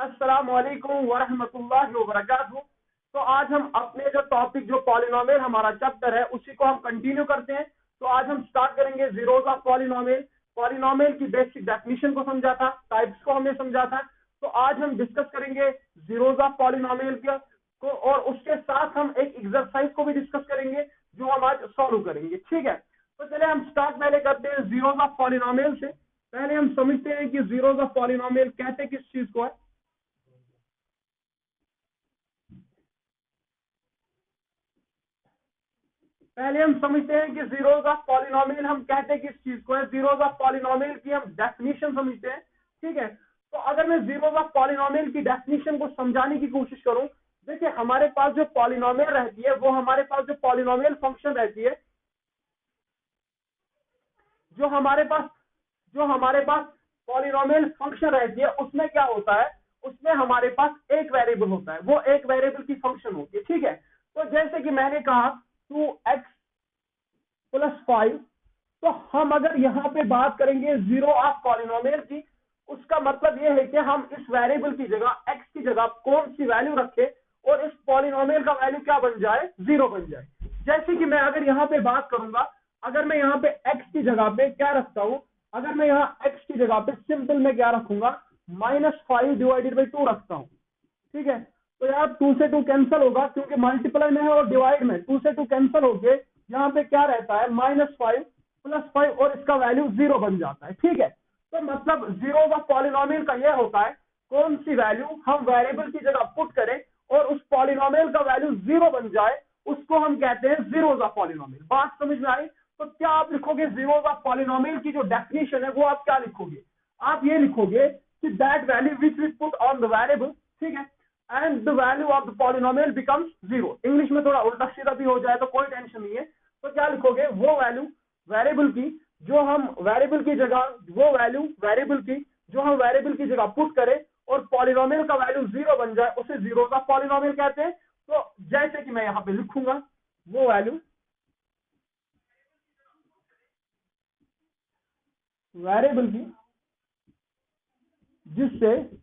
अस्सलामु अलैकुम वरहमतुल्लाहि वबरकातुहू। तो आज हम अपने जो टॉपिक जो पॉलिनोमियल हमारा चैप्टर है उसी को हम कंटिन्यू करते हैं। तो आज हम स्टार्ट करेंगे जीरोस ऑफ पॉलिनोमियल। पॉलिनोमियल की बेसिक डेफिनेशन को समझा था, टाइप्स को हमने समझा था। तो आज हम डिस्कस करेंगे जीरोस ऑफ पॉलिनोमियल को, और उसके साथ हम एक एक्सरसाइज को भी डिस्कस करेंगे जो हम आज सॉल्व करेंगे। ठीक है, तो चले हम स्टार्ट पहले करते हैं जीरोस ऑफ पॉलिनोमियल से। पहले हम समझते हैं कि जीरोस ऑफ पॉलिनोमियल कहते किस चीज को है। पहले हम समझते हैं कि जीरोस ऑफ पॉलिनोमियल हम कहते किस चीज को है। जीरोस ऑफ पॉलिनोमियल की हम डेफिनेशन समझते हैं। ठीक है, तो अगर मैं जीरोस ऑफ पॉलिनोमियल की डेफिनेशन को समझाने की कोशिश करूं, देखिए हमारे पास जो पॉलिनोमियल रहती है वो हमारे पास जो पॉलिनोमियल फंक्शन रहती है, जो हमारे पास पॉलिनोमियल फंक्शन रहती है, उसमें क्या होता है, उसमें हमारे पास एक वेरिएबल होता है, वो एक वेरिएबल की फंक्शन होती है। ठीक है, तो जैसे कि मैंने कहा 2x+5, तो हम अगर यहाँ पे बात करेंगे जीरो ऑफ पॉलिनोमियल की, उसका मतलब ये है कि हम इस वेरिएबल की जगह x की जगह कौन सी वैल्यू रखें और इस पॉलिनोमियल का वैल्यू क्या बन जाए, जीरो बन जाए। जैसे कि मैं अगर यहाँ पे बात करूंगा, अगर मैं यहाँ पे x की जगह पे क्या रखता हूँ, अगर मैं यहाँ x की जगह पे सिंपल में क्या रखूंगा, -5/2 रखता हूँ। ठीक है, तो यार 2 से 2 कैंसिल होगा क्योंकि मल्टीप्लाई में है और डिवाइड में, 2 से 2 कैंसिल होके यहाँ पे क्या रहता है, -5 + 5, और इसका वैल्यू 0 बन जाता है। ठीक है, तो मतलब जीरो ऑफ पॉलिनोमियल का यह होता है, कौन सी वैल्यू हम वेरिएबल की जगह पुट करें और उस पॉलिनोमियल का वैल्यू 0 बन जाए, उसको हम कहते हैं जीरोस ऑफ पॉलिनोमियल। बात समझ में आई? तो क्या आप लिखोगे जीरोस ऑफ पॉलिनोमियल की जो डेफिनेशन है वो आप क्या लिखोगे, आप ये लिखोगे कि that value which we put on the variable, ठीक है, and the value of the polynomial becomes 0। English में थोड़ा उल्टा सीधा भी हो जाए तो कोई टेंशन नहीं है। तो क्या लिखोगे, वो वैल्यू वेरिएबल की जो हम वेरिएबल की जगह, वो वैल्यू वेरिएबल की जो हम वेरिएबल की जगह पुट करें और पॉलिनोमियल का वैल्यू 0 बन जाए, उसे जीरो का पॉलिनोमियल कहते हैं। तो जैसे कि मैं यहाँ पे लिखूंगा, वो वैल्यू वेरिएबल की जिससे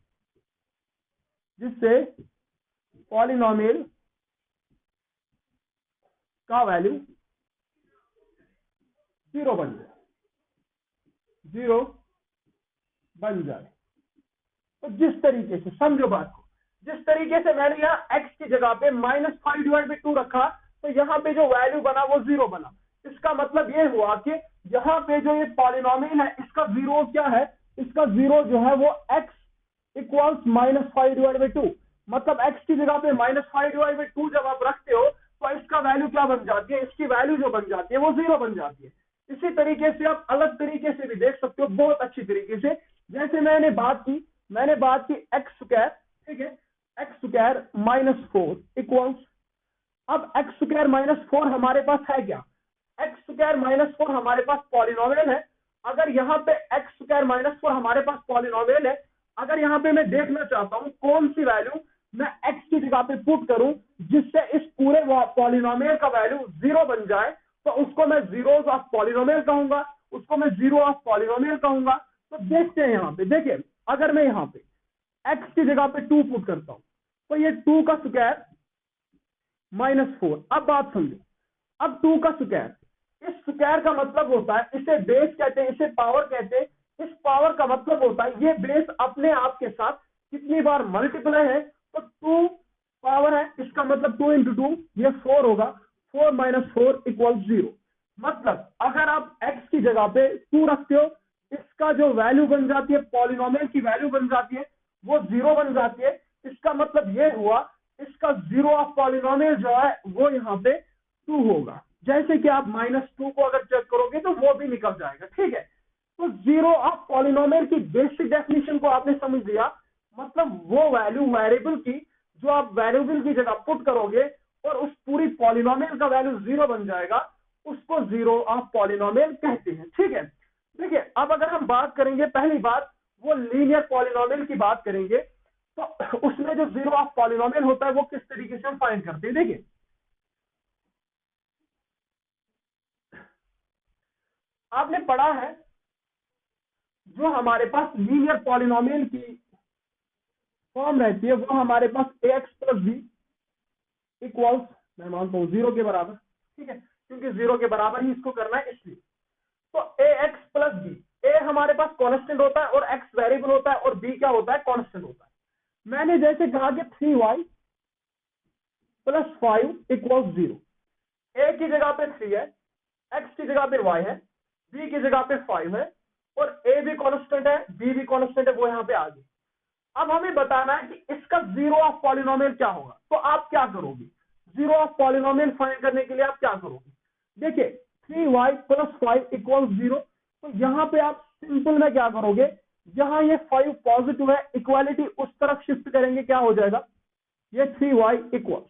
जिससे पॉलिनोमियल का वैल्यू 0 बन जाए, 0 बन जाए। तो जिस तरीके से, समझो बात को, जिस तरीके से मैंने यहाँ x की जगह पे -5/2 रखा, तो यहाँ पे जो वैल्यू बना वो 0 बना। इसका मतलब ये हुआ कि यहाँ पे जो ये पॉलिनोमियल है इसका जीरो क्या है, इसका जीरो जो है वो x इक्वल्स -5/2। मतलब x की जगह पे -5/2 जब आप रखते हो तो इसका वैल्यू क्या बन जाती है, इसकी वैल्यू जो बन जाती है वो 0 बन जाती है। इसी तरीके से आप अलग तरीके से भी देख सकते हो, बहुत अच्छी तरीके से। जैसे मैंने बात की x², ठीक है, x² -4 इक्वल्स, अब x² - 4 हमारे पास है क्या, x² - 4 हमारे पास पॉलिनोमियल है। अगर यहाँ पे x² - 4 हमारे पास पॉलिनोमियल है, अगर यहाँ पे मैं देखना चाहता हूँ कौन सी वैल्यू मैं x की जगह पे पुट करूं जिससे इस पूरे पॉलिनोमियल का वैल्यू 0 बन जाए, तो उसको मैं जीरोस ऑफ पॉलिनोमियल कहूंगा, उसको मैं जीरो ऑफ पॉलिनोमियल कहूंगा। तो देखते हैं यहाँ पे, देखिए अगर मैं यहाँ पे x की जगह पे 2 पुट करता हूं, तो ये 2 का स्क्वायर -4। अब बात समझो, अब 2 का स्क्वायर, इस स्क्वायर का मतलब होता है, इसे बेस कहते हैं, इसे पावर कहते हैं। इस पावर का मतलब होता है ये बेस अपने आप के साथ कितनी बार मल्टीप्लाई है, तो 2 पावर है, इसका मतलब 2 × 2 ये 4 होगा, 4 - 4 = 0। मतलब अगर आप x की जगह पे 2 रखते हो, इसका जो वैल्यू बन जाती है, पॉलिनोमियल की वैल्यू बन जाती है, वो 0 बन जाती है। इसका मतलब ये हुआ, इसका जीरो ऑफ पॉलिनोमियल जो है वो यहाँ पे 2 होगा। जैसे कि आप -2 को अगर चेक करोगे तो वो भी निकल जाएगा। ठीक है, तो जीरो ऑफ पॉलिनोमियल की बेसिक डेफिनेशन को आपने समझ लिया। मतलब वो वैल्यू वेरिएबल की जो आप वेरिएबल की जगह पुट करोगे और उस पूरी पॉलिनोमियल का वैल्यू 0 बन जाएगा, उसको जीरो ऑफ पॉलिनोमियल कहते हैं। ठीक है, देखिए अब अगर हम बात करेंगे, पहली बात वो लीनियर पॉलिनोमियल की बात करेंगे, तो उसमें जो जीरो ऑफ पॉलिनोमियल होता है वो किस तरीके से हम फाइंड करते हैं। देखिए आपने पढ़ा है, जो हमारे पास लीनियर पॉलिनोमियल की फॉर्म रहती है वो हमारे पास ax प्लस बी इक्वल्स, मैं मानता हूँ 0 के बराबर, ठीक है, क्योंकि 0 के बराबर ही इसको करना है इसलिए। तो ax प्लस बी, a हमारे पास कांस्टेंट होता है और x वेरिएबल होता है और b क्या होता है, कांस्टेंट होता है। मैंने जैसे कहा कि 3y प्लस 5 इक्वल्स 0, a की जगह पे 3 है, x की जगह पे y है, b की जगह पे 5 है और a भी कांस्टेंट है, b भी कांस्टेंट है, वो यहाँ पे आ गई। अब हमें बताना है कि इसका जीरो ऑफ पॉलिनोमियल क्या होगा। तो आप क्या करोगे, जीरो ऑफ पॉलिनोमियल फाइंड करने के लिए आप क्या करोगे, देखिए 3y प्लस 5 इक्वल 0, तो यहाँ पे आप सिंपल में क्या करोगे, जहां ये 5 पॉजिटिव है इक्वालिटी उस तरफ शिफ्ट करेंगे, क्या हो जाएगा, ये 3y इक्वल,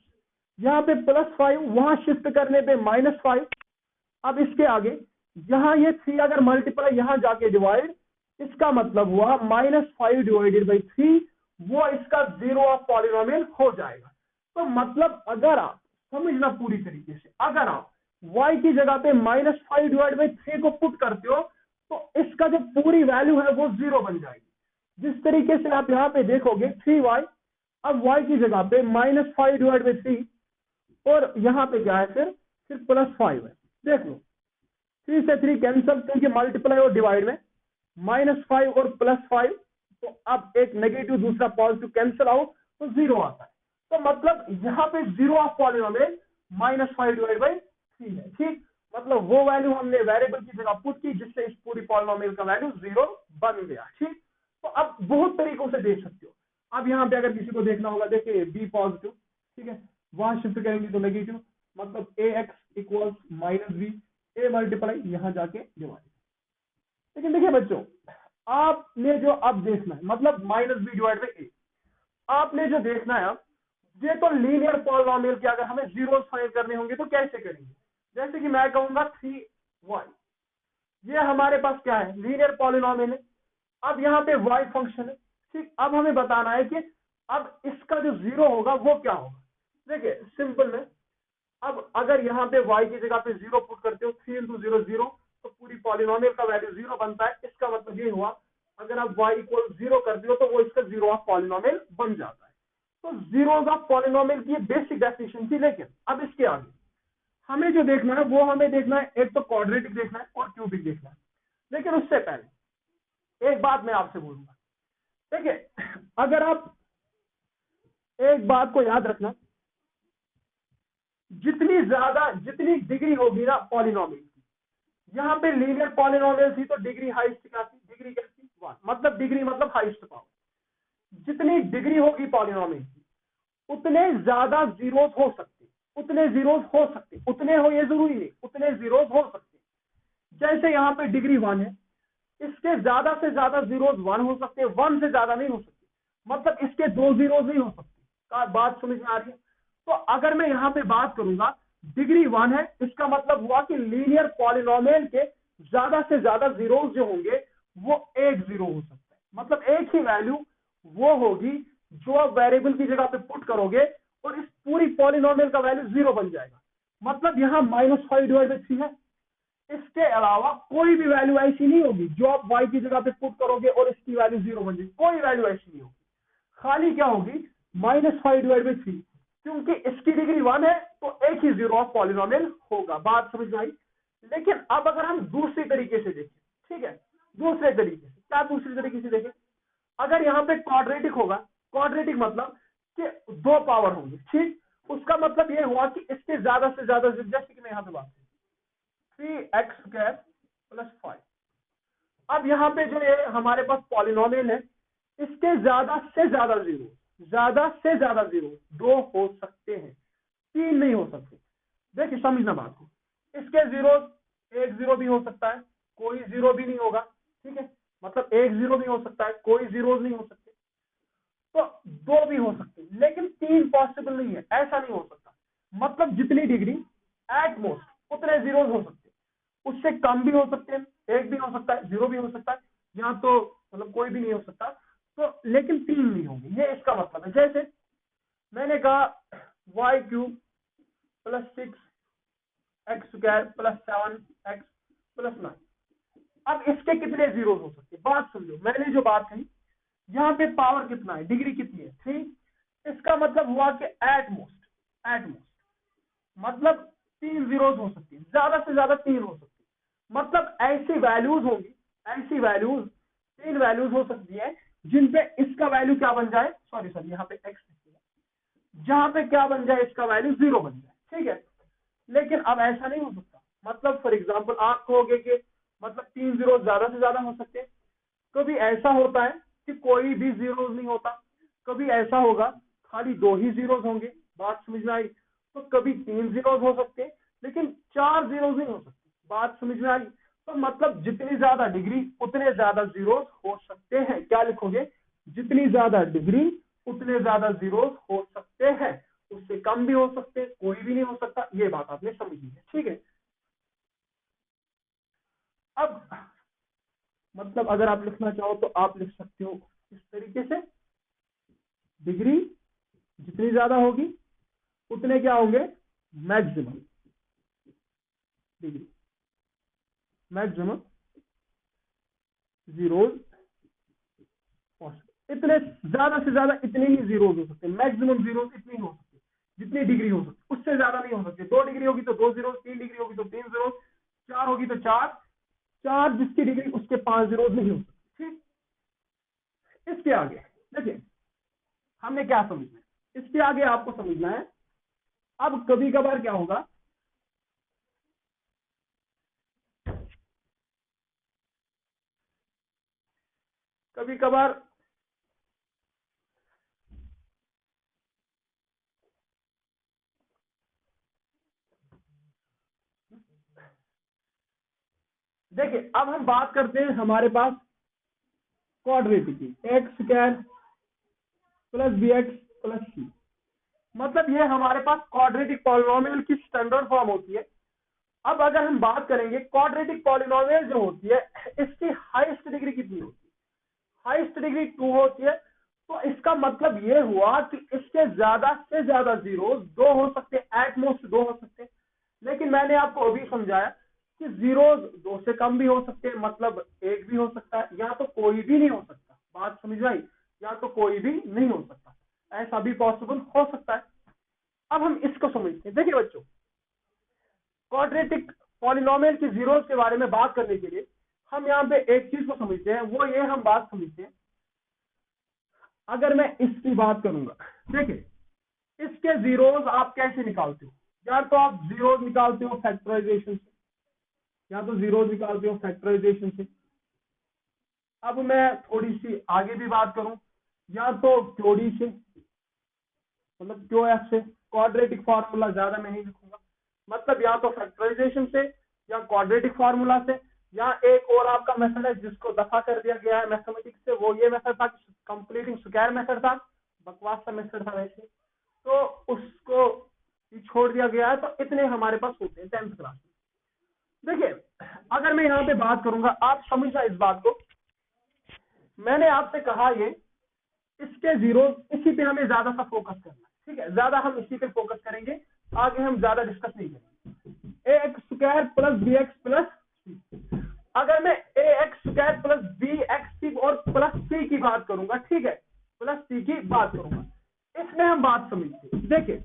यहाँ पे प्लस 5 वहां शिफ्ट करने पे -5। अब इसके आगे जहां ये 3 अगर मल्टीप्लाई यहां जाके डिवाइड, इसका मतलब हुआ -5 डिवाइडेड बाई 3, वो इसका जीरो ऑफ पॉलिनोमियल हो जाएगा। तो मतलब अगर आप समझना पूरी तरीके से, अगर आप y की जगह पे -5 डिवाइड बाई 3 को पुट करते हो तो इसका जो पूरी वैल्यू है वो 0 बन जाएगी। जिस तरीके से आप यहाँ पे देखोगे 3y, अब y की जगह पे -5 डिवाइड बाई 3 और यहाँ पे क्या है फिर +5 है। देख लो 3 से 3 कैंसल, क्योंकि मल्टीप्लाई और डिवाइड में -5 और +5, तो अब एक नेगेटिव दूसरा पॉजिटिव कैंसिल आउट तो 0 आता है। तो मतलब यहाँ पे zero of polynomial -5 divide by 3 है, ठीक, मतलब वो वैल्यू हमने वेरिएबल की जगह पुट की जिससे इस पूरी पॉलिनोमियल का वैल्यू 0 बन गया, ठीक। तो अब बहुत तरीकों से देख सकते हो। अब यहाँ पे अगर किसी को देखना होगा, देखिए बी पॉजिटिव, ठीक है, वहां शिफ्ट करेंगे तो नेगेटिव, मतलब ax equals -b, a multiply यहाँ जाके डिवाइड। लेकिन देखिए बच्चों, आपने जो अब देखना है, मतलब -b डिवाइड बाई a, आपने जो देखना है अब, ये तो लीनियर पॉलिनोमियल के अगर हमें जीरो फाइंड करने होंगे तो कैसे करेंगे। जैसे कि मैं कहूंगा 3y, ये हमारे पास क्या है, लीनियर पॉलिनोमियल है। अब यहाँ पे y फंक्शन है, ठीक। अब हमें बताना है कि अब इसका जो जीरो होगा वो क्या होगा। देखिए सिंपल में, अब अगर यहाँ पे y की जगह पे 0 पुट करते हो, 3 × 0 0, तो पूरी पॉलिनोमियल का वैल्यू 0 बनता है। इसका मतलब ये हुआ अगर आप y इक्वल 0 कर दियो तो वो इसका जीरो ऑफ पॉलिनोमियल बन जाता है। तो जीरोस ऑफ पॉलिनोमियल की बेसिक डेफिनेशन थी। लेकिन अब इसके आगे हमें जो देखना है वो हमें देखना है, एक तो क्वाड्रेटिक देखना है और क्यूबिक देखना है। लेकिन उससे पहले एक बात मैं आपसे बोलूंगा, देखिए अगर आप एक बात को याद रखना, जितनी डिग्री होगी ना पॉलिनोमियल की, यहाँ पे लीनियर पॉलिनोमियल थी तो डिग्री हाईएस्ट क्या थी, डिग्री क्या थी 1, मतलब डिग्री मतलब हाईएस्ट पावर। जितनी डिग्री होगी पॉलिनोमियल की उतने ज्यादा जीरोस हो सकते, उतने जीरोस हो सकते, उतने हो ये जरूरी नहीं, उतने जीरोस हो सकते। जैसे यहाँ पे डिग्री 1 है, इसके ज्यादा से ज्यादा जीरोस 1 हो सकते, 1 से ज्यादा नहीं हो सकते, मतलब इसके 2 जीरोस नहीं हो सकते। बात समझ में आ रही है। तो अगर मैं यहाँ पे बात करूंगा डिग्री 1 है, इसका मतलब हुआ कि लीनियर पॉलिनोमियल के ज्यादा से ज्यादा जीरोस जो होंगे वो 1 जीरो हो सकता है, मतलब एक ही वैल्यू वो होगी जो आप वेरिएबल की जगह पे पुट करोगे और इस पूरी पॉलिनोमियल का वैल्यू 0 बन जाएगा। मतलब यहाँ -5 डिवाइड बाई 3 है, इसके अलावा कोई भी वैल्यू ऐसी नहीं होगी जो आप y की जगह पे पुट करोगे और इसकी वैल्यू 0 बन जाएगी, कोई वैल्यू ऐसी नहीं होगी। खाली क्या होगी, -5 डिवाइड बाई 3, क्योंकि इसकी डिग्री 1 है तो एक ही जीरो ऑफ पॉलिनोमियल होगा। बात समझ में आई। लेकिन अब अगर हम दूसरी तरीके से देखें, ठीक है, दूसरे तरीके से क्या, दूसरी तरीके से देखें, अगर यहाँ पे क्वाड्रेटिक होगा, क्वाड्रेटिक मतलब कि 2 पावर होंगे, ठीक, उसका मतलब ये हुआ कि इसके ज्यादा से ज्यादा, जैसे कि मैं यहाँ पे बात करूं 3x² + 5, अब यहाँ पे जो ये हमारे पास पॉलिनोमियल है इसके ज्यादा से ज्यादा जीरो, ज्यादा से ज्यादा जीरो 2 हो सकते हैं, 3 नहीं हो सकते। देखिए समझना बात को, इसके जीरो, एक जीरो भी हो सकता है, कोई जीरो भी नहीं होगा, ठीक है, मतलब एक जीरो भी हो सकता है, कोई जीरो नहीं हो सकते, तो 2 भी हो सकते हैं, लेकिन 3 पॉसिबल नहीं है, ऐसा नहीं हो सकता। मतलब जितनी डिग्री एट मोस्ट उतने जीरो हो सकते, उससे कम भी हो सकते हैं, एक भी हो सकता है, जीरो भी हो सकता है, यहाँ तो मतलब कोई भी नहीं हो सकता, तो लेकिन 3 नहीं होंगे, ये इसका मतलब है। जैसे मैंने कहा y³ + 6x² + 7x + 9, अब इसके कितने जीरो हो सकते, बात समझो, मैंने जो बात कही यहाँ पे पावर कितना है, डिग्री कितनी है, 3। इसका मतलब हुआ कि एट मोस्ट मतलब 3 जीरोज हो सकती है, ज्यादा से ज्यादा 3 हो सकती है। मतलब ऐसी वैल्यूज होंगी, ऐसी वैल्यूज 3 वैल्यूज हो सकती है जिनपे इसका वैल्यू क्या बन जाए, सॉरी यहाँ पे एक्स, जहां पे क्या बन जाए, इसका वैल्यू 0 बन जाए, ठीक है। लेकिन अब ऐसा नहीं हो सकता, मतलब फॉर एग्जांपल आप कहोगे कि मतलब 3 जीरो ज्यादा से ज्यादा हो सकते हैं। कभी ऐसा होता है कि कोई भी जीरोज नहीं होता, कभी ऐसा होगा खाली 2 ही जीरोज होंगे, बात समझ में आई। तो कभी 3 जीरोज हो सकते हैं लेकिन 4 जीरोज नहीं हो सकते, बात समझ में आई। तो मतलब जितनी ज्यादा डिग्री उतने ज्यादा जीरोज हो सकते हैं। क्या लिखोगे, जितनी ज्यादा डिग्री उतने ज्यादा जीरोज हो सकते हैं, उससे कम भी हो सकते हैं, कोई भी नहीं हो सकता। ये बात आपने समझी है, ठीक है। अब मतलब अगर आप लिखना चाहो तो आप लिख सकते हो इस तरीके से, डिग्री जितनी ज्यादा होगी उतने क्या होंगे, मैक्सिमम डिग्री, मैक्सिमम जीरोज, इतने ज्यादा से ज्यादा इतने ही जीरोज हो सकते हैं, मैक्सिमम जीरोज इतनी ही हो सकती है जितनी डिग्री हो सकती है, उससे ज्यादा नहीं हो सकती। 2 डिग्री होगी तो 2 जीरोज, 3 डिग्री होगी तो 3 जीरोज, 4 होगी तो 4 जिसकी डिग्री उसके 5 जीरोज नहीं हो सकती, ठीक। इसके आगे देखिए हमने क्या समझना है, इसके आगे आपको समझना है। अब कभी कभार क्या होगा, कभी कभार देखिए अब हम बात करते हैं हमारे पास क्वाड्रेटिक की, X square plus B X plus C. मतलब ये हमारे पास क्वाड्रेटिक पॉलिनोमियल की स्टैंडर्ड फॉर्म होती है। अब अगर हम बात करेंगे क्वाड्रेटिक पॉलिनोमियल जो होती है, इसकी हाईएस्ट डिग्री कितनी होती है, हाईएस्ट डिग्री 2 होती है। तो इसका मतलब ये हुआ कि इसके ज्यादा से ज्यादा जीरोस 2 हो सकते हैं, एट मोस्ट 2 हो सकते हैं। लेकिन मैंने आपको अभी समझाया कि जीरोस 2 से कम भी हो सकते हैं, मतलब 1 भी हो सकता है, या तो कोई भी नहीं हो सकता, बात समझ आई, या तो कोई भी नहीं हो सकता, ऐसा भी पॉसिबल हो सकता है। अब हम इसको समझते हैं। देखिए बच्चों, क्वाड्रेटिक पॉलिनोमियल के जीरोस के बारे में बात करने के लिए हम यहाँ पे एक चीज को समझते हैं, वो ये हम बात समझते हैं। अगर मैं इसकी बात करूंगा, देखिए इसके जीरोस आप कैसे निकालते हो, या तो आप जीरोस निकालते हो फैक्टराइजेशन से, या तो जीरोस निकालते हो फैक्टराइजेशन से। अब मैं थोड़ी सी आगे भी बात करूं, या तो क्योड़ी से, मतलब क्यू एफ से, क्वाड्रेटिक फार्मूला ज्यादा मैं नहीं लिखूंगा, मतलब या तो फैक्टराइजेशन से या क्वाड्रेटिक फार्मूला से, या एक और आपका मेथड है जिसको दफा कर दिया गया है मैथमेटिक्स से, वो ये मेथड था, कंप्लीटिंग स्क्वायर मेथड था, बकवास सा मेथड था वैसे, तो उसको छोड़ दिया गया है। तो इतने हमारे पास होते हैं 10th क्लास में। देखिए अगर मैं यहाँ पे बात करूंगा, आप समझना इस बात को, मैंने आपसे कहा ये इसके जीरो, इसी पे हमें ज्यादा सा फोकस करना है, ठीक है, ज्यादा हम इसी पे फोकस करेंगे, आगे हम ज्यादा डिस्कस नहीं करेंगे। A X square plus B X plus C, अगर मैं A X square plus B X C और प्लस सी की बात करूंगा, ठीक है, प्लस सी की बात करूंगा, इसमें हम बात समझते हैं। देखिए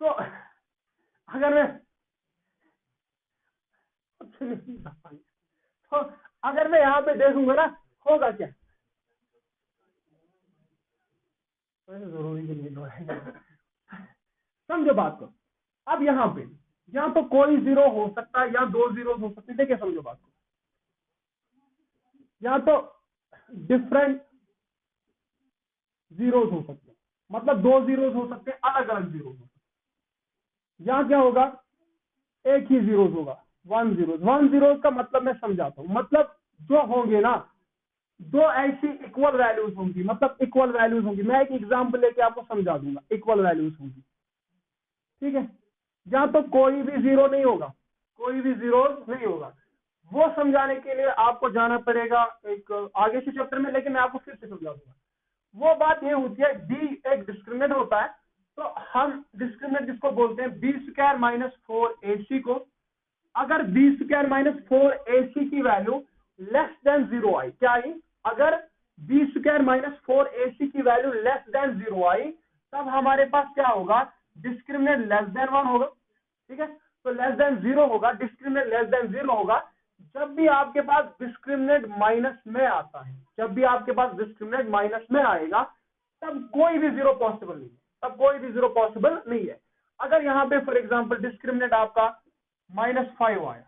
तो अगर मैं तो अगर मैं यहाँ पे देखूंगा ना, होगा क्या, समझो बात को। अब यहाँ पे या तो कोई जीरो हो सकता है या 2 जीरो हो सकते हैं। देखिए समझो बात को, या तो डिफरेंट जीरोस हो सकते हैं, मतलब 2 जीरोस हो सकते हैं, अलग अलग जीरोस हो सकते हैं। यहाँ क्या होगा, एक ही जीरोस होगा, 1 जीरोस। 1 जीरोस का मतलब मैं समझाता हूँ, मतलब जो होंगे ना, 2 ऐसी इक्वल वैल्यूज होंगी, मतलब इक्वल वैल्यूज होंगी। मैं एक एग्जांपल लेके आपको समझा दूंगा, इक्वल वैल्यूज होंगी, ठीक है। जहां तो कोई भी जीरो नहीं होगा, कोई भी जीरो नहीं होगा। वो समझाने के लिए आपको जाना पड़ेगा एक आगे से चैप्टर में, लेकिन मैं आपको फिर से समझा दूंगा। वो बात ये होती है, डी एक डिस्क्रिमिनेंट होता है, तो हम डिस्क्रिमिनेंट जिसको बोलते हैं बी स्क्वायर माइनस 4 AC को अगर बी स्क्वायर माइनस 4ac की वैल्यू लेस देन 0 आई, क्या आई, अगर बी स्क्वायर माइनस 4ac की वैल्यू लेस देन 0 आई, तब हमारे पास क्या होगा, डिस्क्रिमिनेंट लेस देन 1 होगा, ठीक है। तो लेस देन 0 होगा, डिस्क्रिमिनेंट लेस देन 0 होगा। जब भी आपके पास डिस्क्रिमिनेंट माइनस में आता है, जब भी आपके पास डिस्क्रिमिनेंट माइनस में आएगा, तब कोई भी जीरो पॉसिबल नहीं है, तब कोई भी जीरो पॉसिबल नहीं है। अगर यहाँ पे फॉर एग्जांपल डिस्क्रिमिनेंट आपका -5 आया,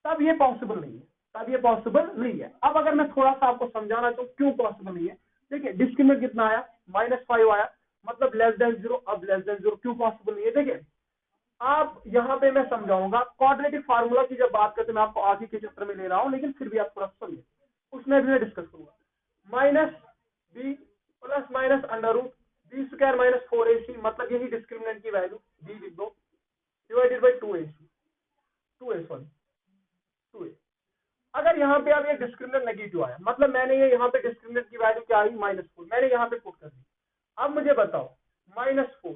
तब ये पॉसिबल नहीं है, तब ये पॉसिबल नहीं है। अब अगर मैं थोड़ा सा आपको समझाना चाहूँ क्यों पॉसिबल नहीं है, देखिए डिस्क्रिमिनेंट कितना आया, -5 आया, मतलब लेस देन 0, अब लेस देन 0 क्यों पॉसिबल नहीं है, देखिए आप यहाँ पे मैं समझाऊंगा क्वाड्रेटिक फार्मूला की जब बात करते मैं आपको आगे के चित्र में ले रहा हूँ, लेकिन फिर भी आप थोड़ा समझे, उसमें भी मैं डिस्कस करूंगा। Minus B plus minus under root B square minus 4ac, मतलब यही डिस्क्रिमिनेंट की वैल्यू बी लिख दो, डिवाइडेड बाई 2a। अगर यहाँ पे अब ये डिस्क्रिमिनेंट नेगेटिव आया, मतलब मैंने ये यहाँ पे डिस्क्रिमिनेंट की वैल्यू क्या आई, -4, मैंने यहाँ पे पुट कर दी। अब मुझे बताओ -4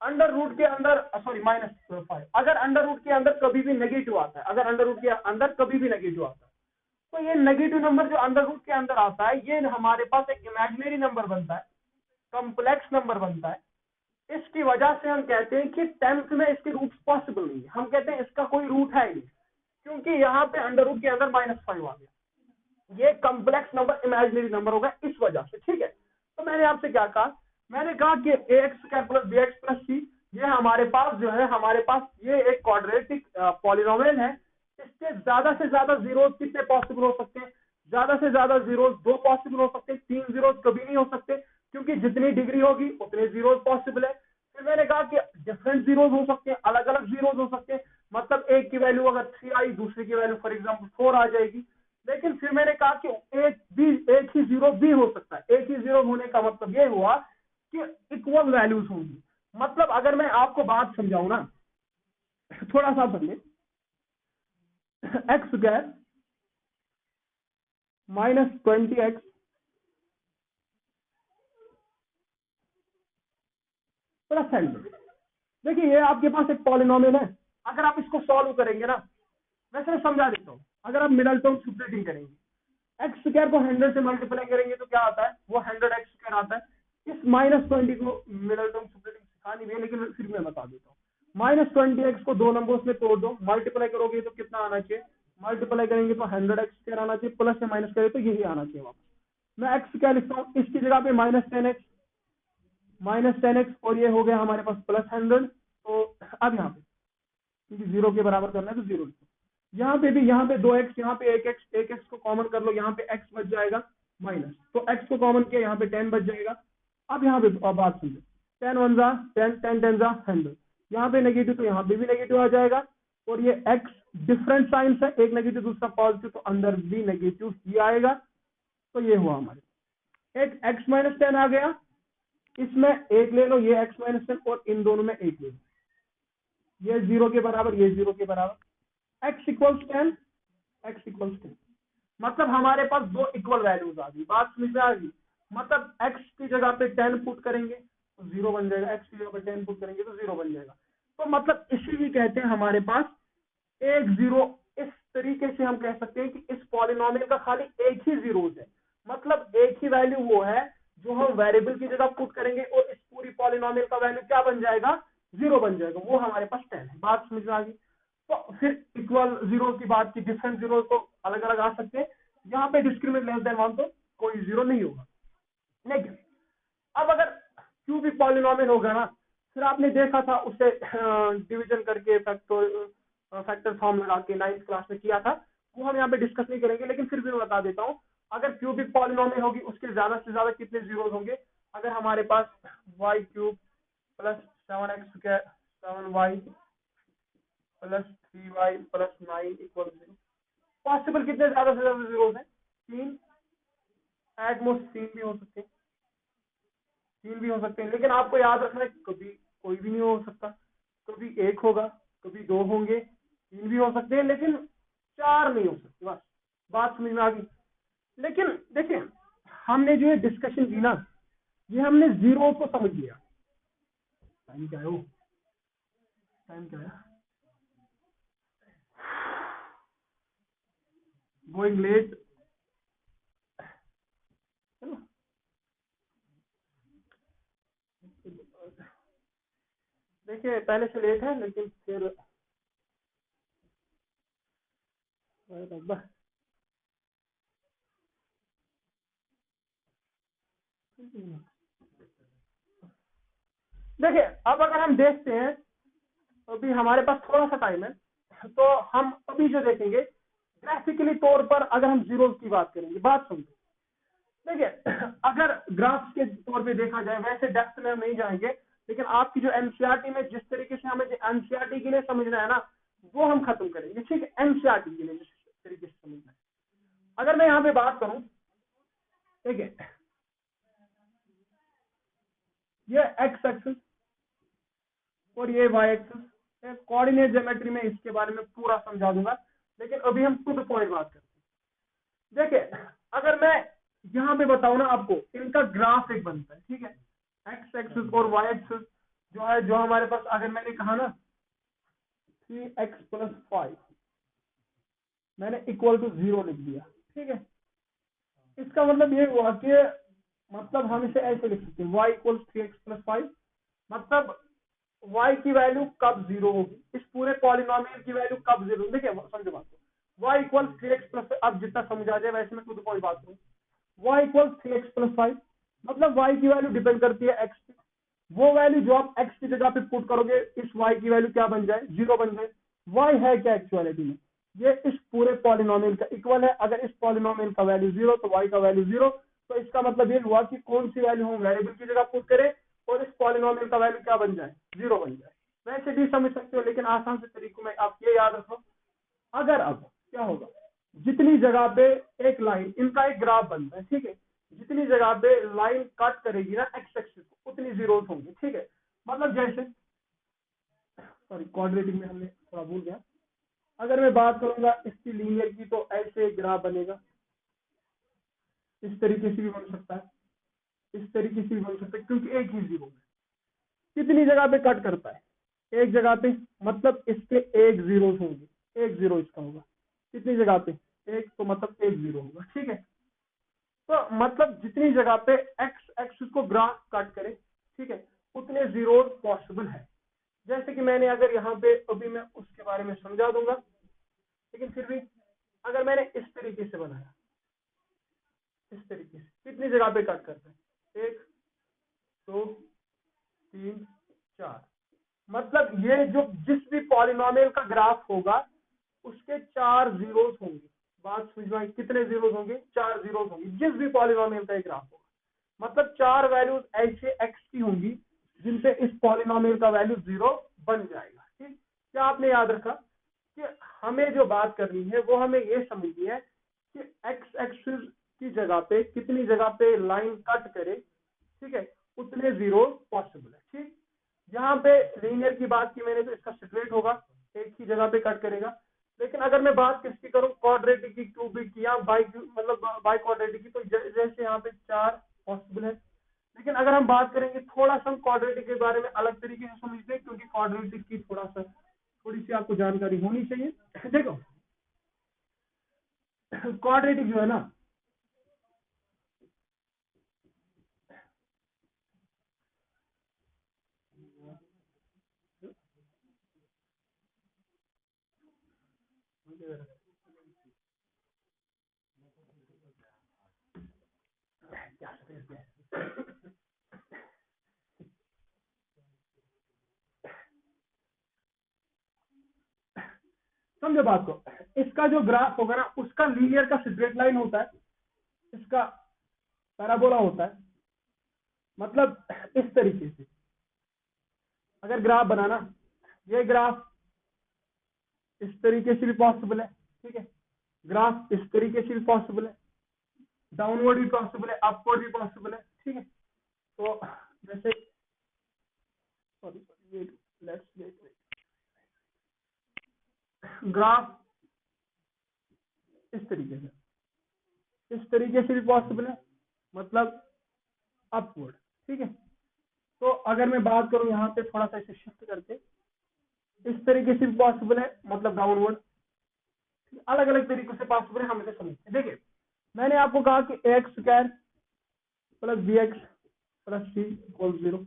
अंडर रूट के अंदर, सॉरी -5, अगर अंडर रूट के अंदर कभी भी नेगेटिव आता है, अगर अंडर रूट के अंदर कभी भी नेगेटिव आता है, तो ये नेगेटिव नंबर जो अंडर रूट के अंदर आता है, ये हमारे पास एक इमेजिनरी नंबर बनता है, कॉम्प्लेक्स नंबर बनता है। इसकी वजह से हम कहते हैं कि 10th में इसके रूट्स पॉसिबल नहीं है, हम कहते हैं इसका कोई रूट है ही नहीं, क्योंकि यहाँ पे अंडर रूट के अंदर -5 आ गया, ये कॉम्प्लेक्स नंबर इमेजिनरी नंबर होगा इस वजह से, ठीक है। तो मैंने आपसे क्या कहा, मैंने कहा कि ax² plus bx plus c, ये हमारे पास जो है, हमारे पास ये एक क्वाड्रेटिक पॉलिनोमियल है। इसके ज्यादा से ज्यादा जीरो कितने पॉसिबल हो सकते हैं, ज्यादा से ज्यादा जीरो 2 पॉसिबल हो सकते हैं, 3 जीरो कभी नहीं हो सकते, क्योंकि जितनी डिग्री होगी उतने जीरो पॉसिबल है। फिर मैंने कहा कि डिफरेंट जीरोज हो सकते हैं, अलग अलग जीरोज हो सकते हैं, मतलब एक की वैल्यू अगर 3 आई, दूसरी की वैल्यू फॉर एग्जाम्पल 4 आ जाएगी। लेकिन फिर मैंने कहा कि एक ही जीरो भी हो सकता है। एक ही जीरो होने का मतलब ये हुआ कि इक्वल वैल्यूज होंगी। मतलब अगर मैं आपको बात समझाऊं ना, थोड़ा सा समझे, x² -20x प्लस 100, देखिए ये आपके पास एक पॉलिनोमियल है। अगर आप इसको सॉल्व करेंगे ना, वैसे मैं समझा देता हूँ, अगर आप मिडल टर्म सब्ट्रैक्टिंग करेंगे, x² को 100 से मल्टीप्लाई करेंगे तो क्या आता है, वो 100x² आता है। इस -20 को मिडल टर्म सब्ट्रैक्टिंग सिखानी भी है, लेकिन फिर मैं बता देता हूँ। -20x को 2 नंबर्स में तोड़ दो, मल्टीप्लाई करोगे तो कितना आना चाहिए, मल्टीप्लाई करेंगे तो 100x² आना चाहिए, प्लस से माइनस करें तो यही आना चाहिए वापस। मैं x क्या लिखता हूँ, इसकी जगह पे -10x और ये हो गया हमारे पास +100। तो अब यहाँ पे क्योंकि 0 के बराबर करना है तो 0 लिखो, यहाँ पे भी, यहाँ पे 2x, यहाँ पे 1x को कॉमन कर लो, यहाँ पे x बच जाएगा माइनस, तो x को कॉमन किया, यहाँ पे 10 बच जाएगा। अब यहाँ पे बात समझो, 10 1 जा 10, 10 10 जा 100, यहाँ पे नेगेटिव तो यहाँ पे भी नेगेटिव आ जाएगा, और ये x डिफरेंट साइंस है, एक नेगेटिव दूसरा पॉजिटिव, तो अंदर भी नेगेटिव ही आएगा। तो ये हुआ हमारे, एक x -10 आ गया, इसमें 1 ले लो, ये x -10, और इन दोनों में 1 ले लो, ये 0 के बराबर, ये 0 के बराबर, x = 10, x = 10, मतलब हमारे पास दो इक्वल वैल्यूज आ गई। बात समझ में आ गई, मतलब x की जगह पे 10 पुट करेंगे तो 0 बन जाएगा, x की जगह पे 10 पुट करेंगे तो 0 बन जाएगा। तो मतलब इसीलिए कहते हैं हमारे पास एक जीरो, इस तरीके से हम कह सकते हैं कि इस पॉलिनोमियल का खाली एक ही जीरोज है, मतलब एक ही वैल्यू वो है जो हम वेरिएबल की जगह पुट करेंगे और इस पूरी पॉलिनोमियल का वैल्यू क्या बन जाएगा, 0 बन जाएगा, वो हमारे पास 10 है। बात समझ में आ गई। तो फिर इक्वल जीरो की बात की, डिफरेंट जीरो तो अलग अलग आ सकते हैं, यहाँ पे डिस्क्रिमिनेंट लेस देन 1 तो कोई जीरो नहीं होगा। लेकिन अब अगर क्यूबिक पॉलिनोमियल होगा ना, फिर आपने देखा था उसे डिवीजन करके फैक्टर फॉर्म लगा के 9th क्लास में किया था, वो हम यहाँ पे डिस्कस नहीं करेंगे, लेकिन फिर भी मैं बता देता हूँ। अगर क्यूबिक पॉलिनोमियल होगी उसके ज्यादा से ज्यादा कितने जीरो होंगे, अगर हमारे पास y³ + 7x² 7y + 3y + 9 = 0, possible कितने ज्यादा से ज्यादा जीरो है, 3, एटमोस्ट 3 भी हो सकते हैं, 3 भी हो सकते हैं, लेकिन आपको याद रखना है कभी कोई भी नहीं हो सकता, कभी 1 होगा, कभी 2 होंगे, 3 भी हो सकते हैं, लेकिन 4 नहीं हो सकते। बस बात समझ में आ गई। लेकिन देखिए हमने जो ये डिस्कशन की ना, ये हमने जीरो को समझ लिया। टाइम क्या है, वो टाइम क्या है, गोइंग लेट, है ना। देखिए पहले से लेट है लेकिन फिर देखिए अब अगर हम देखते हैं, अभी हमारे पास थोड़ा सा टाइम है, तो हम अभी जो देखेंगे ग्राफिकली तौर पर, अगर हम जीरो की बात करेंगे, बात समझो। देखिए अगर ग्राफ के तौर पे देखा जाए, वैसे डेप्थ में हम नहीं जाएंगे, लेकिन आपकी जो एनसीईआरटी में जिस तरीके से हमें एनसीईआरटी के लिए समझना है ना, वो हम खत्म करेंगे, ठीक है। एनसीईआरटी के लिए जिस तरीके से समझना है, अगर मैं यहाँ पे बात करूं, ठीक है, ये एक्स एक्सिस और ये वाई एक्सिस, कोऑर्डिनेट ज्योमेट्री में इसके बारे में पूरा समझा दूंगा, लेकिन अभी हम टू द पॉइंट बात करते हैं। देखिए अगर मैं यहाँ पे बताऊं ना आपको, इनका ग्राफ एक बनता है, ठीक है, एक्स एक्सिस और वाई एक्सिस जो है, जो हमारे पास, अगर मैंने कहा ना 3x+5, मैंने इक्वल टू 0 लिख दिया, ठीक है, इसका मतलब ये हुआ कि, मतलब हम इसे ऐसे लिख सकते हैं, y इक्वल 3x+5, मतलब y की वैल्यू कब 0 होगी, इस पूरे पॉलिनोमियल की वैल्यू कब 0, देखिए समझो बात को, y इक्वल 3x+, अब जितना समझ आ जाए वैसे मैं खुद कोई बात करूँ, y इक्वल 3x+5, मतलब y की वैल्यू डिपेंड करती है x पे, वो वैल्यू जो आप x की जगह पे पुट करोगे, इस y की वैल्यू क्या बन जाए, 0 बन जाए। y है क्या एक्चुअलिटी में, ये इस पूरे पॉलिनोमियल का इक्वल है, अगर इस पॉलिनोमियल का वैल्यू 0 तो y का वैल्यू 0, तो इसका मतलब ये हुआ कि कौन सी वैल्यू हम वेरिएबल की जगह पुट करें और इस पॉलिनोमियल का वैल्यू क्या बन जाए, 0 बन जाए। वैसे भी समझ सकते हो, लेकिन आसान से तरीकों में आप ये याद रखो, अगर अब क्या होगा, जितनी जगह पे एक लाइन, इनका एक ग्राफ बनता है, ठीक है, जितनी जगह पे लाइन कट करेगी ना एक्स एक्सिस को, उतनी जीरोस होंगी, ठीक है, मतलब जैसे, सॉरी क्वाड्रेटिक में हमने थोड़ा भूल गया, अगर मैं बात करूंगा इसकी लीनियर की, तो ऐसे ग्राफ बनेगा, इस तरीके से भी बन सकता है, इस तरीके से भी बन सकता है, क्योंकि एक ही जीरो है, कितनी जगह पे कट करता है, एक जगह पे, मतलब इसके एक जीरो होंगे, एक जीरो इसका होगा, कितनी जगह पे, एक, तो मतलब एक जीरो होगा, ठीक है। तो मतलब जितनी जगह पे एक्स एक्सिस को ग्राफ कट करे, ठीक है, उतने जीरो पॉसिबल है। जैसे कि मैंने अगर यहाँ पे, अभी मैं उसके बारे में समझा दूंगा, लेकिन फिर भी अगर मैंने इस तरीके से बनाया, इस तरीके से कितनी जगह पे कट करता है, 1 2 3 4, मतलब ये जो जिस भी पॉलिनोमियल का ग्राफ होगा उसके 4 जीरोस होंगे, बात समझ में आई, कितने जीरोस होंगे, 4 जीरोस होंगे, जिस भी पॉलिनोमियल का ग्राफ होगा, मतलब 4 वैल्यूज ऐसे एक्स की होंगी जिनसे इस पॉलिनोमियल का वैल्यू 0 बन जाएगा, ठीक। क्या आपने याद रखा कि हमें जो बात करनी है वो हमें ये समझनी है कि एक्स एक्सिस की जगह पे कितनी जगह पे लाइन कट करे, ठीक है, उतने जीरो पॉसिबल है, ठीक। यहाँ पे लीनियर की बात की मैंने, तो इसका स्ट्रेट होगा, एक ही जगह पे कट करेगा, लेकिन अगर मैं बात किसकी करूं, क्वाड्रेटिक की, क्यूबिक की, या बाई, मतलब बाई क्वाड्रेटिक की, तो जैसे यहाँ पे 4 पॉसिबल है, लेकिन अगर हम बात करेंगे, थोड़ा सा हम क्वाड्रेटिक के बारे में अलग तरीके से समझते हैं, क्योंकि क्वाड्रेटिक की थोड़ी सी आपको जानकारी होनी चाहिए। देखो क्वाड्रेटिक जो है ना, समझो बात को, इसका जो ग्राफ होगा ना, उसका लीनियर का स्ट्रेट लाइन होता है, इसका पैराबोला होता है, मतलब इस तरीके से अगर ग्राफ बनाना, ये ग्राफ इस तरीके से भी पॉसिबल है, ठीक है, ग्राफ इस तरीके से भी पॉसिबल है, डाउनवर्ड भी पॉसिबल है, अपवर्ड भी पॉसिबल है, ठीक है। तो जैसे, sorry wait, let's wait, graph इस तरीके से भी पॉसिबल है, मतलब अपवर्ड, ठीक है। तो अगर मैं बात करूं यहाँ पे थोड़ा सा इसे शिफ्ट करके, इस तरीके से भी पॉसिबल है, मतलब डाउनवर्ड, अलग अलग तरीकों से पॉसिबल है, हम इसे समझते हैं। देखिए मैंने आपको कहा कि ax² plus bx plus c equal 0।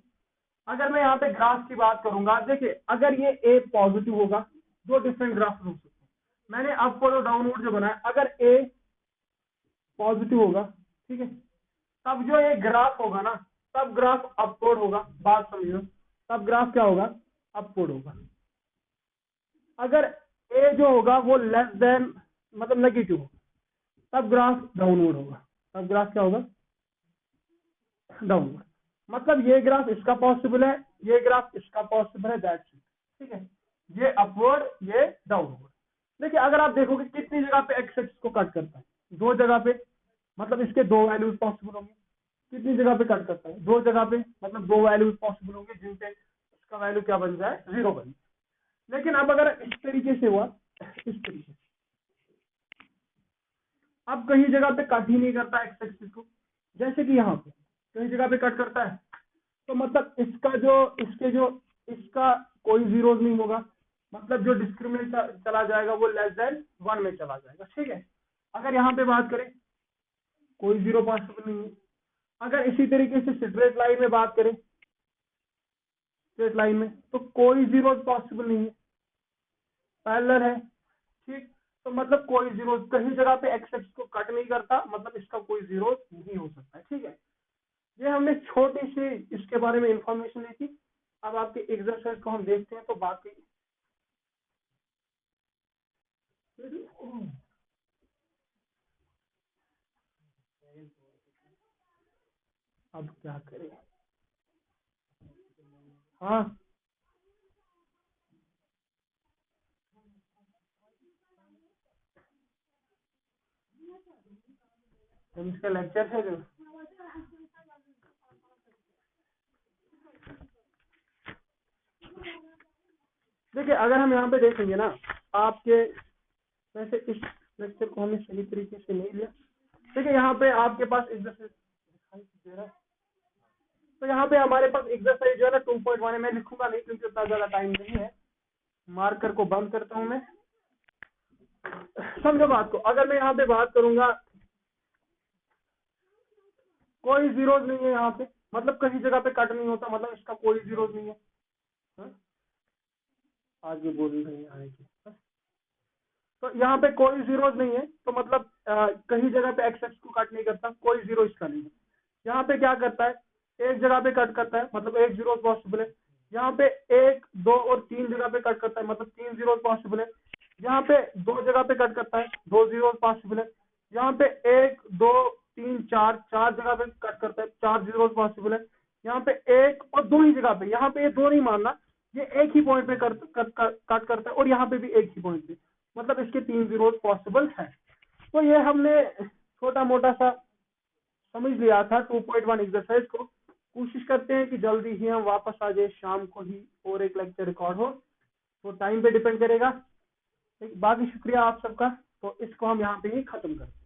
अगर मैं यहाँ पे ग्राफ की बात करूंगा, देखिए अगर ये a पॉजिटिव होगा, दो डिफरेंट ग्राफ हो सकते हैं। मैंने अपवर्ड और डाउनवर्ड जो बनाया, अगर a पॉजिटिव होगा, ठीक है, तब जो ये ग्राफ होगा ना, तब ग्राफ अपवर्ड होगा। बात समझो, तब ग्राफ क्या होगा, अपवर्ड होगा। अगर a जो होगा वो लेस देन मतलब नेगेटिव हो, तब ग्राफ डाउनवर्ड होगा। तब ग्राफ क्या होगा, डाउनवर्ड। मतलब ये ग्राफ इसका पॉसिबल है, ये ग्राफ इसका पॉसिबल है, दैट्स इट। ठीक है, ये अपवर्ड, ये डाउनवर्ड। देखिए अगर आप देखोगे कितनी जगह पे एक्स एक्सिस को कट करता है, दो जगह पे, मतलब इसके दो वैल्यूज पॉसिबल होंगे। कितनी जगह पे कट करता है, दो जगह पे, मतलब दो वैल्यूज पॉसिबल होंगे जिनसे इसका वैल्यू क्या बन जाए, 0 बन जाए। लेकिन अब अगर इस तरीके से हुआ, इस तरीके से, अब कहीं जगह पे कट ही नहीं करता एक्स एक्सिस को, जैसे कि यहाँ पे कहीं जगह पे कट करता है, तो मतलब इसका कोई जीरोज नहीं होगा, मतलब जो डिस्क्रिमिनेंट चला जाएगा वो लेस देन 1 में चला जाएगा। ठीक है, अगर यहाँ पे बात करें कोई जीरो पॉसिबल नहीं है। अगर इसी तरीके से स्ट्रेट लाइन में बात करें, स्ट्रेट लाइन में तो कोई जीरो पॉसिबल नहीं है, पैरेलल है। ठीक, तो मतलब कोई जीरो कहीं जगह पे एक्स एक्स को कट नहीं करता, मतलब इसका कोई जीरो नहीं हो सकता है। ठीक है, ये हमने छोटी सी इसके बारे में इंफॉर्मेशन ली थी। अब आपके एक्सरसाइज को हम देखते हैं तो बाकी अब क्या करें। हाँ, इसका लेक्चर है जो, देखिए अगर हम यहाँ पे देखेंगे ना, आपके वैसे इस लेक्चर को हमने सही तरीके से नहीं लिया। देखिए यहाँ पे आपके पास एक्सरसाइज दिखाई दे रहा है, तो यहाँ पे हमारे पास एक्सरसाइज जो है ना 2.1 है। मैं लिखूंगा नहीं क्योंकि उतना ज्यादा टाइम नहीं है। मार्कर को बंद करता हूँ मैं, समझो बात को। अगर मैं यहाँ पे बात करूंगा, कोई जीरोज नहीं है यहाँ पे, मतलब कहीं जगह पे कट नहीं होता, मतलब इसका कोई जीरोज नहीं है। हाँ? आगे बोल रही है आएगी, तो यहाँ पे कोई जीरोज नहीं है, तो मतलब कहीं जगह पे एक्स एक्स को कट नहीं करता, कोई जीरो इसका नहीं है। यहाँ पे क्या करता है, एक जगह पे कट करता है, मतलब एक जीरो पॉसिबल है। यहाँ पे 1, 2 और 3 जगह पे कट करता है, मतलब 3 जीरो पॉसिबल है। यहाँ पे 2 जगह पे कट करता है, 2 जीरो पॉसिबल है। यहाँ पे 1, 2, 3, 4 जगह पे कट करता है, 4 जीरो पॉसिबल है। यहाँ पे 1 और 2 ही जगह पे, यहाँ पे ये 2 नहीं मानना, ये एक ही पॉइंट पे कट करता है, और यहाँ पे भी एक ही पॉइंट पे, मतलब इसके 3 जीरो पॉसिबल है। तो ये हमने छोटा मोटा सा समझ लिया था 2.1 एक्सरसाइज को। कोशिश करते हैं कि जल्दी ही हम वापस आ जाए, शाम को ही और एक लेक्चर रिकॉर्ड हो, तो टाइम पे डिपेंड करेगा। बाकी शुक्रिया आप सबका, तो इसको हम यहाँ पे ही खत्म करते हैं।